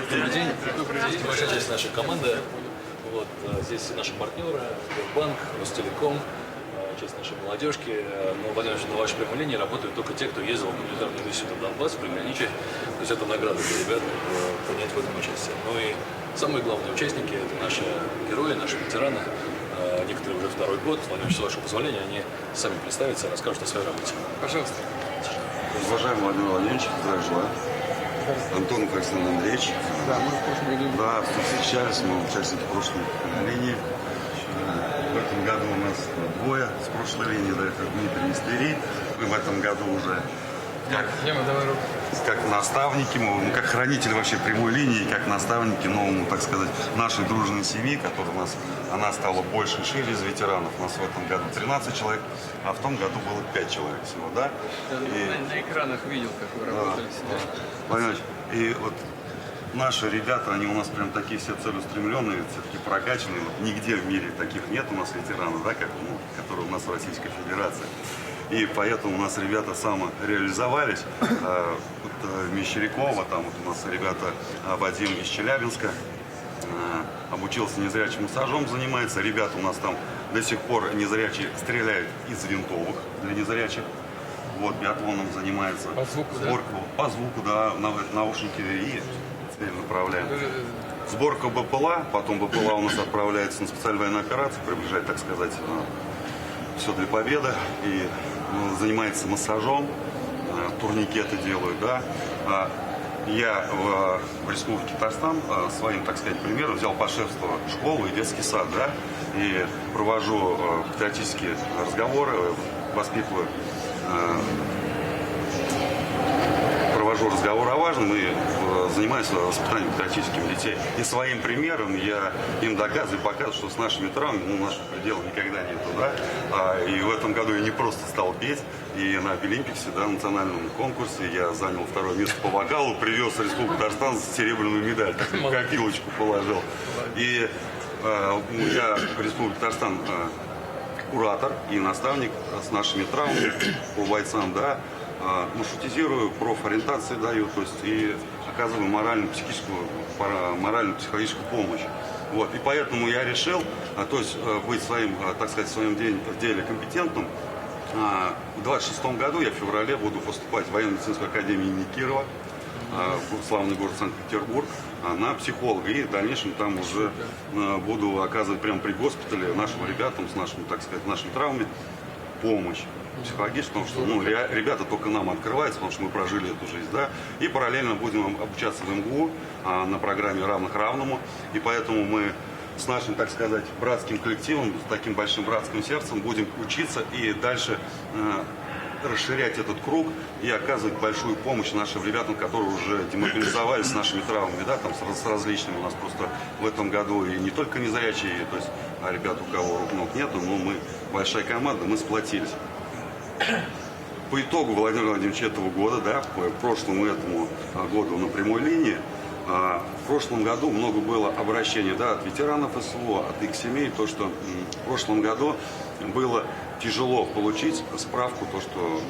Добрый день. Здесь небольшая часть нашей команды. Вот, здесь наши партнеры, Сбербанк, Ростелеком, часть нашей молодежки. Но, Владимир Ильич, на вашей прямой линии работают только те, кто ездил в гуманитарную миссию в Донбасс, в приграничье. То есть это награда для ребят принять в этом участие. Ну и самые главные участники — это наши герои, наши ветераны. Некоторые уже второй год. Владимир Ильич, с вашего позволения, они сами представятся и расскажут о своей работе. Пожалуйста. Уважаемый Владимир Владимирович, здравия желаю. Антонов Александр Андреевич. Да, мы в прошлом году. Да, встречались, мы участники прошлой линии. В этом году у нас двое с прошлой линии, да, это Дмитрий из Твери. Мы в этом году уже как наставники, мы как хранители вообще прямой линии, как наставники новому, так сказать, нашей дружной семьи, которая у нас, она стала больше и шире из ветеранов. У нас в этом году 13 человек, а в том году было 5 человек всего, да? На экранах видел, как вы работали всегда. Понимаете, и вот наши ребята, они у нас прям такие все целеустремленные, все-таки прокачанные. Вот нигде в мире таких нет у нас ветеранов, да, как, которые у нас в Российской Федерации. И поэтому у нас ребята самореализовались. В Мещеряково, там вот у нас ребята, Вадим из Челябинска, обучился незрячим массажом, занимается. Ребята у нас там до сих пор незрячие стреляют из винтовок для незрячих. Вот, биатлоном занимается. По звуку, сборку, да? По звуку, да, наушники и цель направляем. Сборка БПЛА, потом БПЛА у нас отправляется на специальную военную операцию, приближает, так сказать, все для победы. И занимается массажом, турникеты делают, да. Я в Республике Татарстан своим, так сказать, примером взял по шефству школу и детский сад, да, и провожу патриотические разговоры, воспитываю, провожу разговор о важном и занимаюсь воспитанием патриотических детей. И своим примером я им доказываю и показываю, что с нашими травмами, наших пределов никогда нету, да. И в этом году я не просто стал петь, и на Олимпиксе, да, национальном конкурсе я занял второе место по вокалу, привез в Республику Татарстан серебряную медаль, в копилочку положил. И я в Республике Татарстан куратор и наставник с нашими травмами по бойцам, да, шутизирую, профориентации даю, то есть и оказываю морально-психологическую помощь. Вот, и поэтому я решил, то есть быть своим, так сказать, в своем деле компетентным. В 26 году я в феврале буду поступать в военно-медицинскую академию имени Кирова, славный город Санкт-Петербург, на психолога. И в дальнейшем там уже буду оказывать прямо при госпитале нашим ребятам с нашими, так сказать, нашими травмами помощь психологическую, потому что ребята только нам открываются, потому что мы прожили эту жизнь, да, и параллельно будем обучаться в МГУ на программе «Равных равному», и поэтому мы с нашим, так сказать, братским коллективом, с таким большим братским сердцем будем учиться и дальше расширять этот круг и оказывать большую помощь нашим ребятам, которые уже демобилизовались с нашими травмами, да, там с различными. У нас просто в этом году и не только незрячие, то есть, ребят, у кого рук ног нету, но мы большая команда, мы сплотились. По итогу, Владимир Владимирович, этого года, да, по прошлому этому году на прямой линии, в прошлом году много было обращений, да, от ветеранов СВО, от их семей, то, что в прошлом году было тяжело получить справку, то, что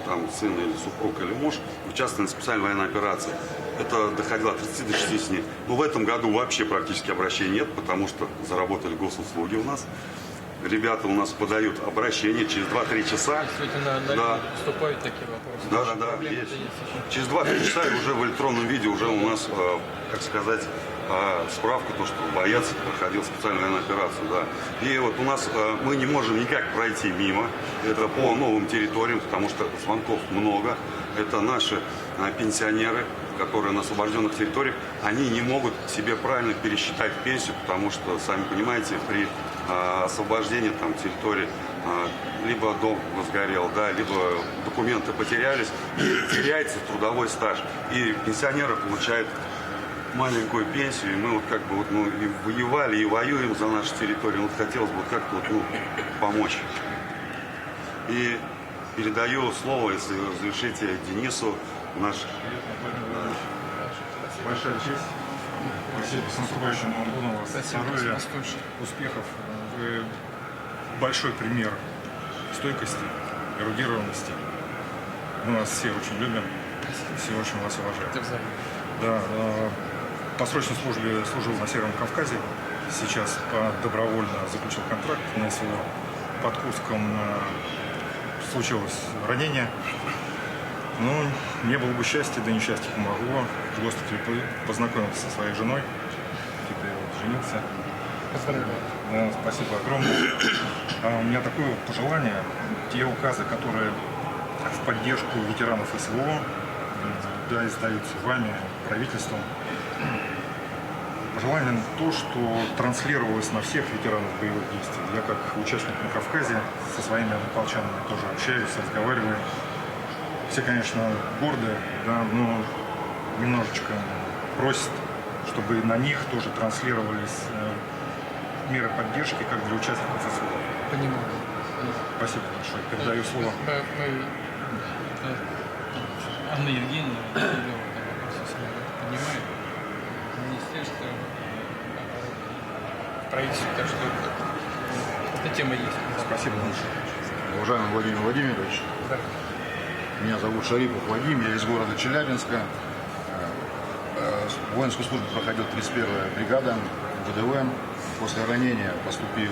там сын или супруг или муж участвовали в специальной военной операции. Это доходило от 30 до 60 дней. Но в этом году вообще практически обращений нет, потому что заработали госуслуги у нас. Ребята у нас подают обращение через 2-3 часа. Действительно, да. поступают такие вопросы. Да. Через 2-3 часа и уже в электронном виде уже у нас, как сказать, справка, то, что боец проходил специальную военную операцию, да. И вот у нас мы не можем никак пройти мимо. Это по новым территориям, потому что звонков много. Это наши пенсионеры, которые на освобожденных территориях, они не могут себе правильно пересчитать пенсию, потому что, сами понимаете, при освобождении там территории либо дом сгорел, да, либо документы потерялись, и теряется трудовой стаж. И пенсионеры получают маленькую пенсию, и мы вот как бы вот, и воевали, и воюем за нашу территорию. Вот хотелось бы как-то вот, помочь. И передаю слово, если разрешите, Денису, наш. Большая честь. Спасибо, с наступающим Антонова. Здоровья, успехов. Вы большой пример стойкости, эрудированности. Мы вас все очень любим, все очень вас уважаем. Да, по срочной службе служил на Северном Кавказе. Сейчас добровольно заключил контракт на СВО. Под Курском случилось ранение. Ну, не было бы счастья, да несчастье помогло. В госпитале познакомился со своей женой. Теперь вот женился. Поздравляю. Да, спасибо огромное. У меня такое пожелание. Те указы, которые в поддержку ветеранов СВО, да, издаются вами, правительством. Пожелание то, что транслировалось на всех ветеранов боевых действий. Я как участник на Кавказе со своими однополчанами тоже общаюсь, разговариваю. Все, конечно, горды, да, но немножечко просят, чтобы на них тоже транслировались меры поддержки, как для участников СВО. Понимаю. Спасибо большое. Передаю слово. Анна Евгеньевна понимает. Министерство, правительство, так что эта тема есть. Спасибо большое. Уважаемый Владимир Владимирович, Да. меня зовут Шарипов Вадим, я из города Челябинска. Воинскую службу проходил 31-я бригада ВДВ. После ранения поступил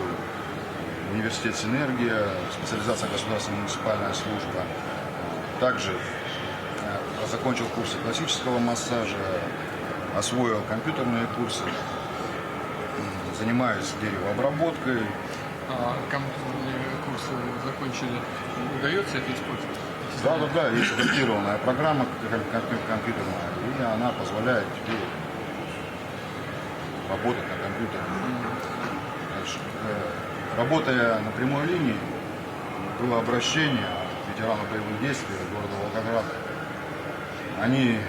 в университет «Синергия», специализация государственная муниципальная служба. Также закончил курсы классического массажа, освоил компьютерные курсы, занимаюсь деревообработкой. Компьютерные курсы закончили. Удается это использовать? Да, есть адаптированная программа компьютерная, и она позволяет тебе работать на компьютере. Значит, работая на прямой линии, было обращение от ветеранов боевых действий города Волгограда. Они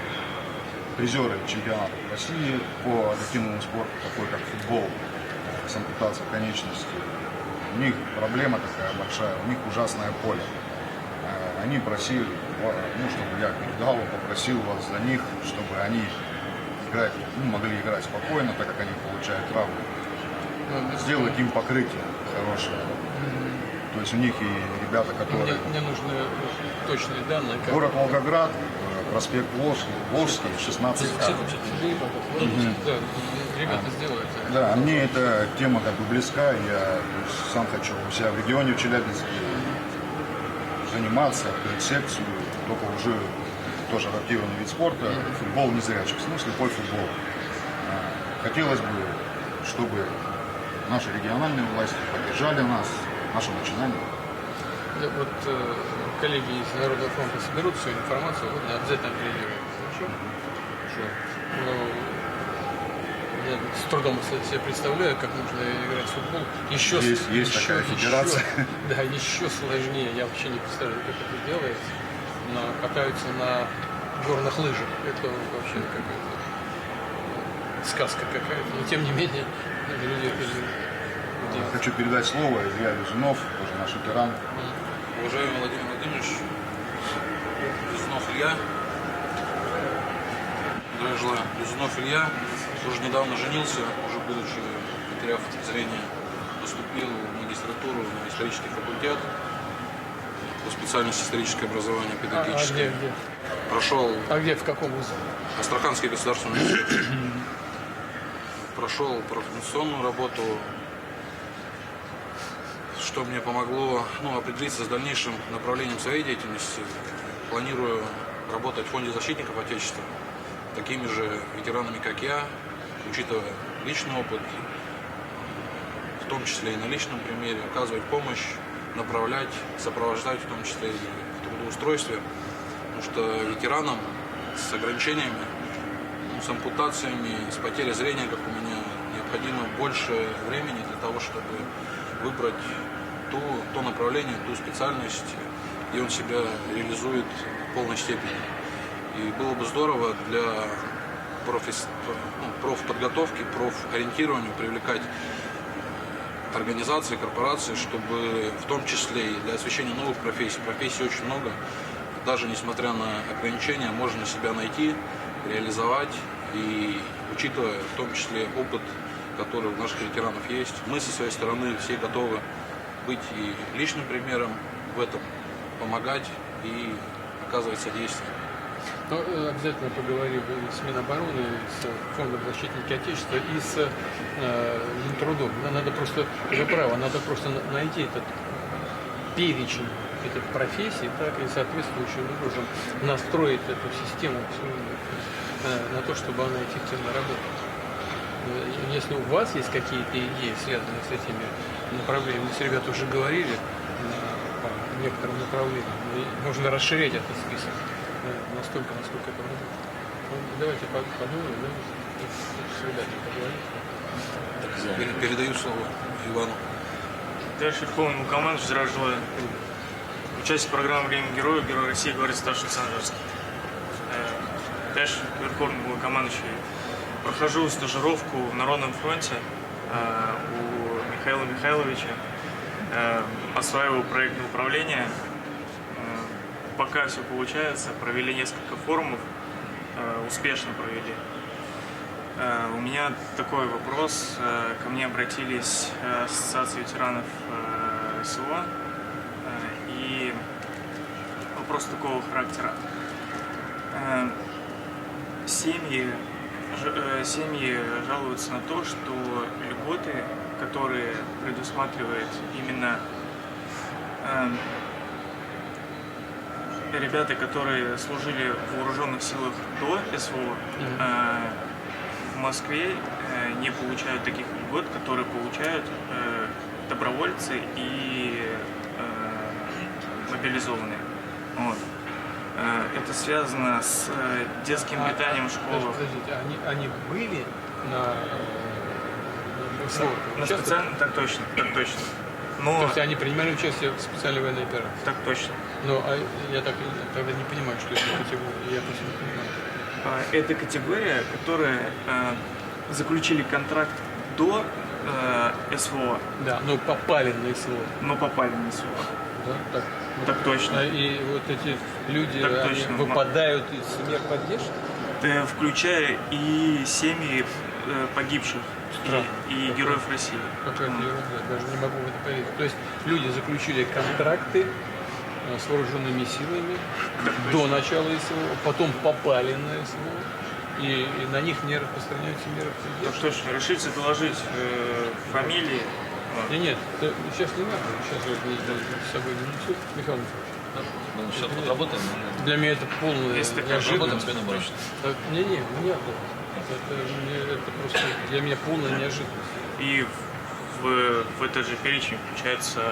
призеры чемпионатов России по адаптивному спорту, такой как футбол, с ампутацией конечностей. У них проблема такая большая, у них ужасное поле. Они просили, чтобы я передал, попросил вас за них, чтобы они могли играть спокойно, так как они получают травмы. Сделать им покрытие хорошее. То есть у них и ребята, которые... Мне нужны точные данные. Как... Город Волгоград, проспект Волжский, 16А. Да, ребята сделают. Да, мне эта тема как бы близка. Я сам хочу у себя в регионе, в Челябинске, заниматься, открыть секцию, только уже тоже адаптированный вид спорта, футбол незрячих, ну, слепой футбол. Хотелось бы, чтобы наши региональные власти поддержали нас, наше начинание. Вот коллеги из Народного фронта соберут всю информацию, вот, обязательно определяют. Я с трудом себе представляю, как нужно играть в футбол. Есть такая федерация. Да, еще сложнее. Я вообще не представляю, как это делается. Но катаются на горных лыжах. Это вообще какая-то сказка какая-то. Но тем не менее, люди это делают. Хочу передать слово Илья Лизунов, тоже наш ветеран. Уважаемый Владимир Владимирович, Лизунов Илья, здравия желаю. Лизунов Илья, тоже недавно женился, уже будучи, потеряв зрение, поступил в магистратуру на исторический факультет по специальности историческое образование педагогическое. Где? Прошел В каком вузе? Астраханский государственный университет. Прошел профориентационную работу, что мне помогло определиться с дальнейшим направлением своей деятельности. Планирую работать в Фонде защитников Отечества, такими же ветеранами, как я, учитывая личный опыт, в том числе и на личном примере, оказывать помощь, направлять, сопровождать, в том числе и в трудоустройстве, потому что ветеранам с ограничениями, с ампутациями, с потерей зрения, как у меня, необходимо больше времени для того, чтобы выбрать то направление, ту специальность, где он себя реализует в полной степени. И было бы здорово для профподготовки, профориентирования привлекать организации, корпорации, чтобы в том числе и для освещения новых профессий. Профессий очень много. Даже несмотря на ограничения, можно себя найти, реализовать. И учитывая в том числе опыт, который у наших ветеранов есть, мы со своей стороны все готовы быть и личным примером в этом, помогать и оказывать содействие. Ну, обязательно поговорим и с Минобороны, и с Фондом защитники Отечества, и с Минтрудом. Надо просто, вы правы, надо просто найти этот перечень этих профессий, так, и соответствующим образом настроить эту систему на то, чтобы она эффективно работала. Если у вас есть какие-то идеи, связанные с этими направлениями, если ребята уже говорили по некоторым направлениям, можно расширять этот список настолько, насколько это возможно. Ну, давайте подумаем, да, с ребятами поговорим. Передаю слово Ивану. Теж Верховному командующему здравия желаю. Участник программы «Время героев», Герой России, говорит старший Санжарский. Теж Верховному командующему прохожу стажировку в Народном фронте у Михаила Михайловича. Осваиваю проектное управление. Пока все получается. Провели несколько форумов. Успешно провели. У меня такой вопрос. Ко мне обратились Ассоциация ветеранов СВО. И вопрос такого характера. Семьи жалуются на то, что льготы, которые предусматривает именно ребята, которые служили в вооруженных силах до СВО, в Москве не получают таких льгот, которые получают добровольцы и мобилизованные. Вот. Это связано с детским питанием в школах. Подождите, они были на СВО? На специально, так точно. Но... То есть они принимали участие в специальной военной операции? Так точно. Но я тогда не понимаю, что это категория. Я просто не понимаю. Это категория, которые заключили контракт до СВО. Да, но попали на СВО. Да, так. Так точно. И вот эти люди, Так они точно. выпадают из мер поддержки? Включая и семьи погибших и героев России. Какая-то ерунда, даже не могу в это поверить. То есть люди заключили контракты с вооруженными силами до начала СВО, потом попали на СВО, и на них не распространяются меры Так поддержки. точно. Решите доложить фамилии. Нет, сейчас не надо, сейчас вот с собой не несут. Михаил Михайлович, Мы сейчас тут работаем. для меня это полная Есть такая Работаем неожиданность. с Минобороны. Нет. Это просто для меня полная неожиданность. И в этот же перечень включаются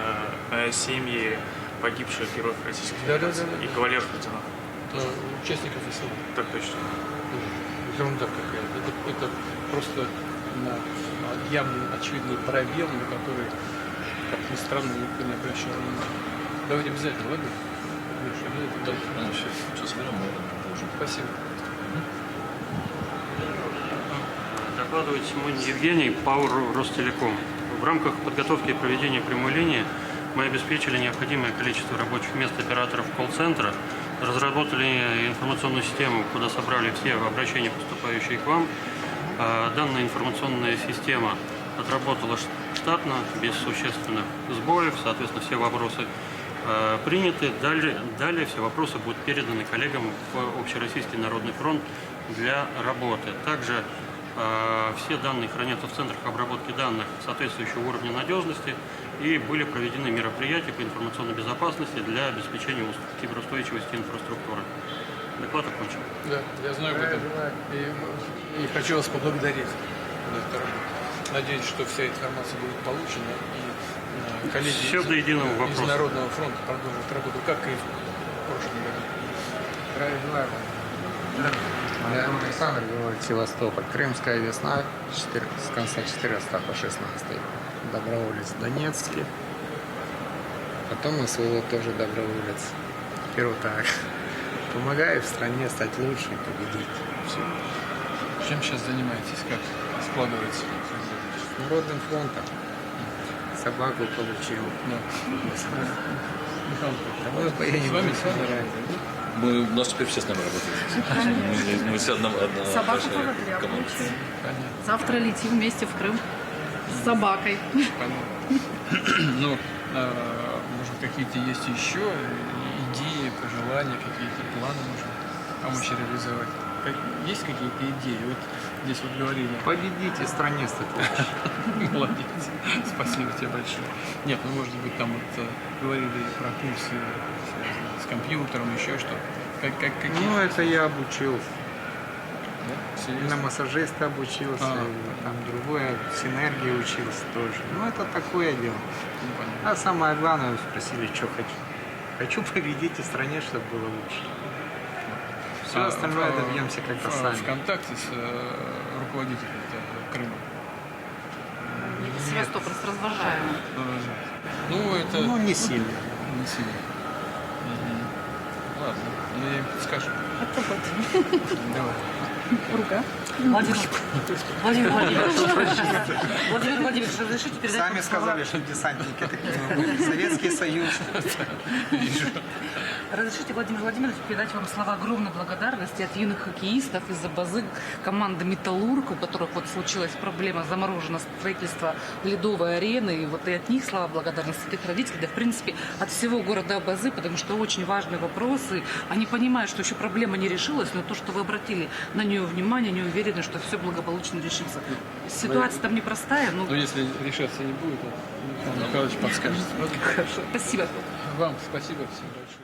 семьи погибших героев Российской Да. Федерации и кавалеров лейтенантов. Участников СВО. Так точно. Ерунда какая-то. Это просто явный, очевидный пробел, на который, как ни странно, никто не обращал внимания. Давайте обязательно, ладно? Миша, обязательно. Сейчас соберем, мы продолжим. Спасибо. Докладывает Симонин Евгений, ПАО «Ростелеком». В рамках подготовки и проведения прямой линии мы обеспечили необходимое количество рабочих мест операторов колл-центра, разработали информационную систему, куда собрали все обращения, поступающие к вам. Данная информационная система отработала штатно, без существенных сбоев, соответственно, все вопросы приняты. Далее все вопросы будут переданы коллегам в Общероссийский народный фронт для работы. Также все данные хранятся в центрах обработки данных соответствующего уровня надежности, и были проведены мероприятия по информационной безопасности для обеспечения киберустойчивости инфраструктуры. Доклад окончен. Да, я знаю об этом. И хочу вас поблагодарить за эту работу. Надеюсь, что вся информация будет получена, и коллеги Все до единого из вопроса. Народного фронта продолжат работу, как и в прошлом году. Я Александр Григорьевич, Севастополь. Крымская весна с конца 14 по 16. Доброволец в Донецке. Потом СВО тоже доброволец. Теперь вот так. Помогаю в стране стать лучше и победить. Все. Чем сейчас занимаетесь? Как складывается? Народным фронтом. Собаку получил. Михаил, Мы поедем с вами в Израиль. У нас теперь все с нами работают. Мы все одна Собаку большая поводыря команда. получили. Завтра летим вместе в Крым с собакой. Ну, может, какие-то есть еще идеи, пожелания, какие-то планы, может? помочь реализовать? Есть какие-то идеи? Вот здесь вот говорили. Победите, стране стать лучше. Молодец. Спасибо тебе большое. Нет, ну может быть там вот говорили про курсы связанные с компьютером, еще что-то. Какие? Ну, это я обучился. Да? И Серьезно? на массажиста обучился, и там другое, синергии учился тоже. Ну, это такое дело. Ну, понятно. А самое главное, вы спросили, что хочу. Хочу победить в стране, чтобы было лучше. Все А остальное добьемся как-то в сами. ВКонтакте с руководителем Крыма. Севастополь с развожаемым. Ну, это... Ну, не сильно. Не сильно. Ладно, я им скажу. Давай. Рука. Владимир Владимирович, разрешите передать Сами вам сказали, что десантники такие мы были. Советский Союз. Разрешите, Владимир Владимирович, передать вам слова огромной благодарности от юных хоккеистов из-за базы команды «Металлург», у которых вот случилась проблема, заморожено строительство ледовой арены. И вот и от них слова благодарности, от их родителей, да, в принципе, от всего города Абазы, потому что очень важные вопросы. Они понимают, что еще проблема не решилась, но то, что вы обратили на нее внимание, они уверены, что все благополучно решится. Ситуация там непростая, но... Но если решаться не будет, то Михаил Михайлович подскажет. Хорошо, спасибо. Вам спасибо всем большое.